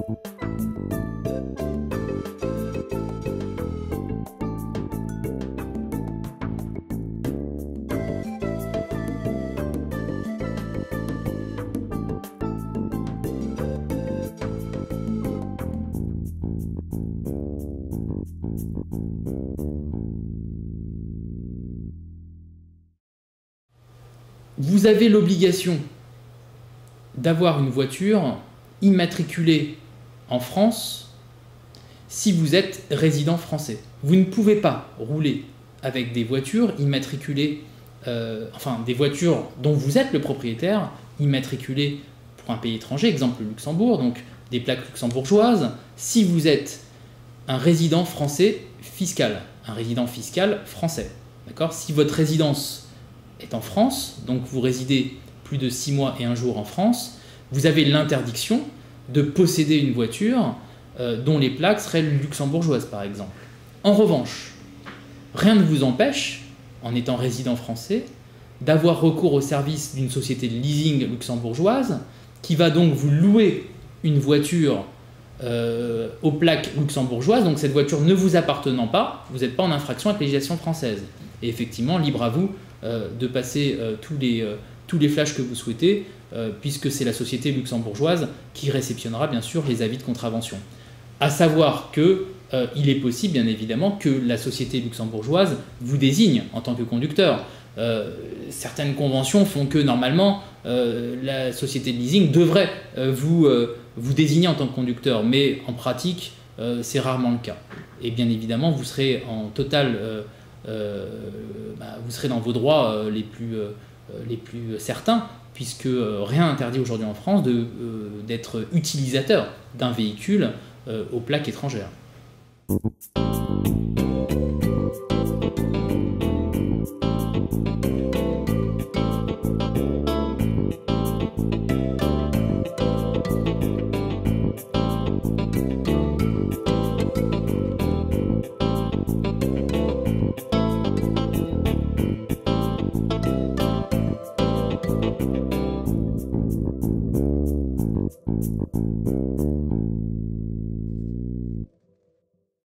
Vous avez l'obligation d'avoir une voiture immatriculée en France si vous êtes résident français. Vous ne pouvez pas rouler avec des voitures immatriculées, des voitures dont vous êtes le propriétaire, immatriculées pour un pays étranger, exemple le Luxembourg, donc des plaques luxembourgeoises, si vous êtes un résident français fiscal, un résident fiscal français. D'accord ? Si votre résidence est en France, donc vous résidez plus de 6 mois et 1 jour en France, vous avez l'interdiction de posséder une voiture dont les plaques seraient luxembourgeoises par exemple. En revanche, rien ne vous empêche, en étant résident français, d'avoir recours au service d'une société de leasing luxembourgeoise qui va donc vous louer une voiture aux plaques luxembourgeoises, donc cette voiture ne vous appartenant pas, vous n'êtes pas en infraction avec la législation française. Et effectivement, libre à vous de passer tous les flashs que vous souhaitez, puisque c'est la société luxembourgeoise qui réceptionnera bien sûr les avis de contravention. À savoir qu'il est possible, bien évidemment, que la société luxembourgeoise vous désigne en tant que conducteur. Certaines conventions font que normalement la société de leasing devrait vous désigner en tant que conducteur, mais en pratique c'est rarement le cas. Et bien évidemment vous serez en total, vous serez dans vos droits les plus certains, puisque rien n'interdit aujourd'hui en France d'être utilisateur d'un véhicule aux plaques étrangères.